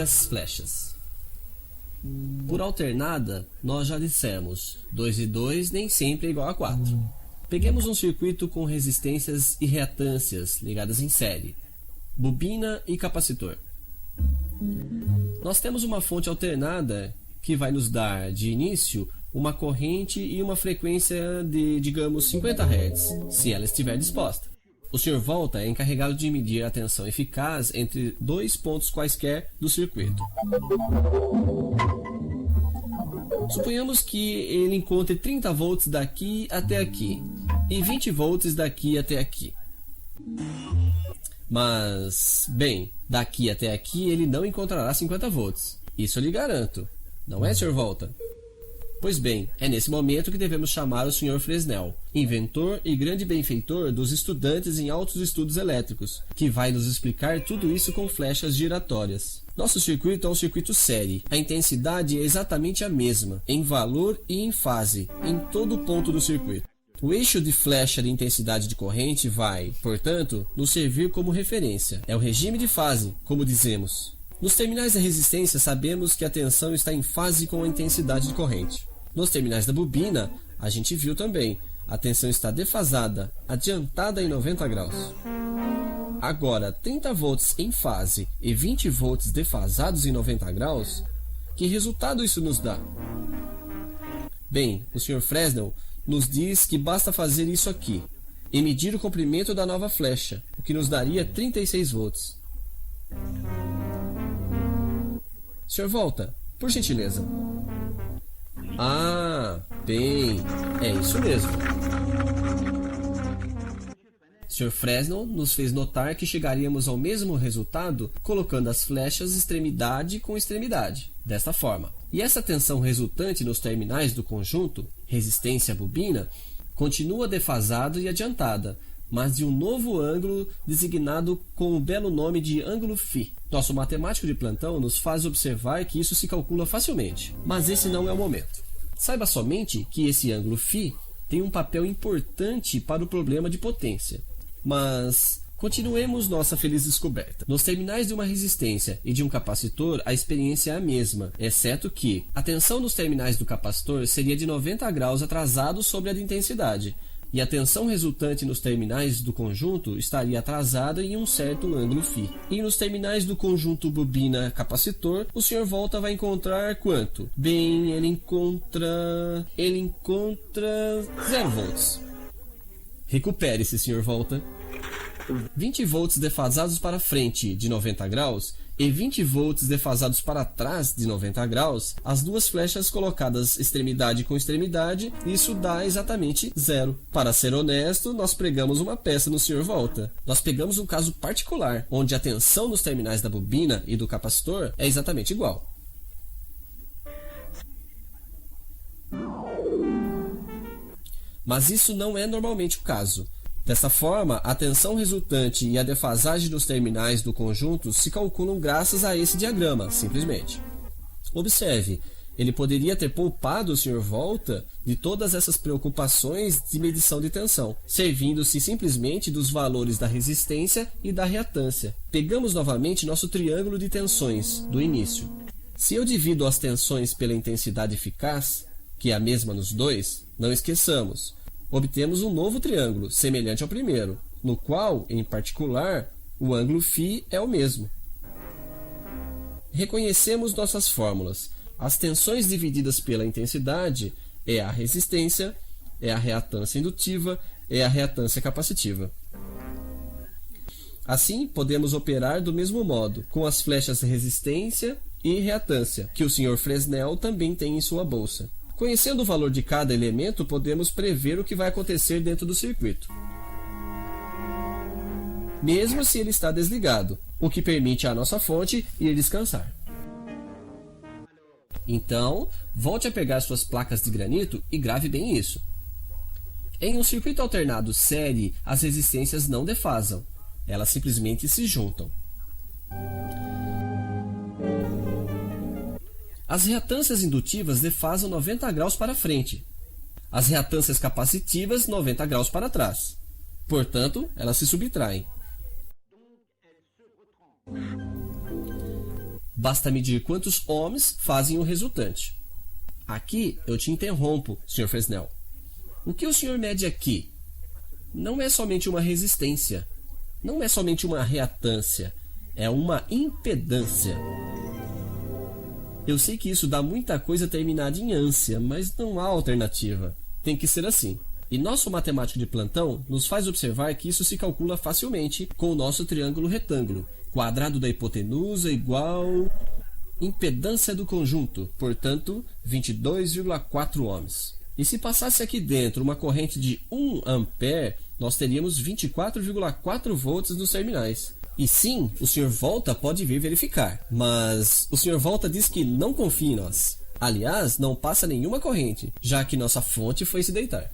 liga as flechas. Por alternada, nós já dissemos, 2 e 2 nem sempre é igual a 4. Peguemos um circuito com resistências e reatâncias ligadas em série, bobina e capacitor. Nós temos uma fonte alternada que vai nos dar, de início, uma corrente e uma frequência de, digamos, 50 Hz, se ela estiver disposta. O Sr. Volta é encarregado de medir a tensão eficaz entre dois pontos quaisquer do circuito. Suponhamos que ele encontre 30 volts daqui até aqui e 20 volts daqui até aqui. Mas, bem, daqui até aqui ele não encontrará 50 volts. Isso eu lhe garanto. Não é, Sr. Volta? Pois bem, é nesse momento que devemos chamar o Sr. Fresnel, inventor e grande benfeitor dos estudantes em altos estudos elétricos, que vai nos explicar tudo isso com flechas giratórias. Nosso circuito é um circuito série. A intensidade é exatamente a mesma, em valor e em fase, em todo ponto do circuito. O eixo de flecha de intensidade de corrente vai, portanto, nos servir como referência. É o regime de fase, como dizemos. Nos terminais da resistência, sabemos que a tensão está em fase com a intensidade de corrente. Nos terminais da bobina, a gente viu também, a tensão está defasada, adiantada em 90 graus. Agora, 30 volts em fase e 20 volts defasados em 90 graus, que resultado isso nos dá? Bem, o Sr. Fresnel nos diz que basta fazer isso aqui, e medir o comprimento da nova flecha, o que nos daria 36 volts. Sr. Volta, por gentileza. Ah, bem, é isso mesmo. Sr. Fresnel nos fez notar que chegaríamos ao mesmo resultado colocando as flechas extremidade com extremidade, desta forma. E essa tensão resultante nos terminais do conjunto, resistência bobina, continua defasada e adiantada, mas de um novo ângulo designado com o belo nome de ângulo φ. Nosso matemático de plantão nos faz observar que isso se calcula facilmente, mas esse não é o momento. Saiba somente que esse ângulo φ tem um papel importante para o problema de potência. Mas continuemos nossa feliz descoberta. Nos terminais de uma resistência e de um capacitor, a experiência é a mesma, exceto que a tensão nos terminais do capacitor seria de 90 graus atrasado sobre a de intensidade, e a tensão resultante nos terminais do conjunto estaria atrasada em um certo ângulo φ. E nos terminais do conjunto bobina-capacitor, o Sr. Volta vai encontrar quanto? Bem, ele encontra 0 volts. Recupere-se, Sr. Volta. 20 volts defasados para frente de 90 graus e 20 volts defasados para trás de 90 graus, as duas flechas colocadas extremidade com extremidade, isso dá exatamente 0. Para ser honesto, nós pregamos uma peça no Sr. Volta. Nós pegamos um caso particular, onde a tensão nos terminais da bobina e do capacitor é exatamente igual. Mas isso não é normalmente o caso. Dessa forma, a tensão resultante e a defasagem dos terminais do conjunto se calculam graças a esse diagrama, simplesmente. Observe, ele poderia ter poupado o Sr. Volta de todas essas preocupações de medição de tensão, servindo-se simplesmente dos valores da resistência e da reatância. Pegamos novamente nosso triângulo de tensões do início. Se eu divido as tensões pela intensidade eficaz, que é a mesma nos dois, não esqueçamos, obtemos um novo triângulo, semelhante ao primeiro, no qual, em particular, o ângulo φ é o mesmo. Reconhecemos nossas fórmulas. As tensões divididas pela intensidade é a resistência, é a reatância indutiva, é a reatância capacitiva. Assim, podemos operar do mesmo modo, com as flechas resistência e reatância, que o Sr. Fresnel também tem em sua bolsa. Conhecendo o valor de cada elemento, podemos prever o que vai acontecer dentro do circuito, mesmo se ele está desligado, o que permite à nossa fonte ir descansar. Então, volte a pegar suas placas de granito e grave bem isso. Em um circuito alternado série, as resistências não defasam, elas simplesmente se juntam. As reatâncias indutivas defasam 90 graus para frente. As reatâncias capacitivas 90 graus para trás. Portanto, elas se subtraem. Basta medir quantos ohms fazem o resultante. Aqui eu te interrompo, Sr. Fresnel. O que o senhor mede aqui não é somente uma resistência, não é somente uma reatância, é uma impedância. Eu sei que isso dá muita coisa terminada em ânsia, mas não há alternativa. Tem que ser assim. E nosso matemático de plantão nos faz observar que isso se calcula facilmente com o nosso triângulo retângulo. Quadrado da hipotenusa igual impedância do conjunto, portanto, 22,4 ohms. E se passasse aqui dentro uma corrente de 1 ampere, nós teríamos 24,4 volts nos terminais. E sim, o Sr. Volta pode vir verificar, mas o Sr. Volta diz que não confia em nós. Aliás, não passa nenhuma corrente, já que nossa fonte foi se deitar.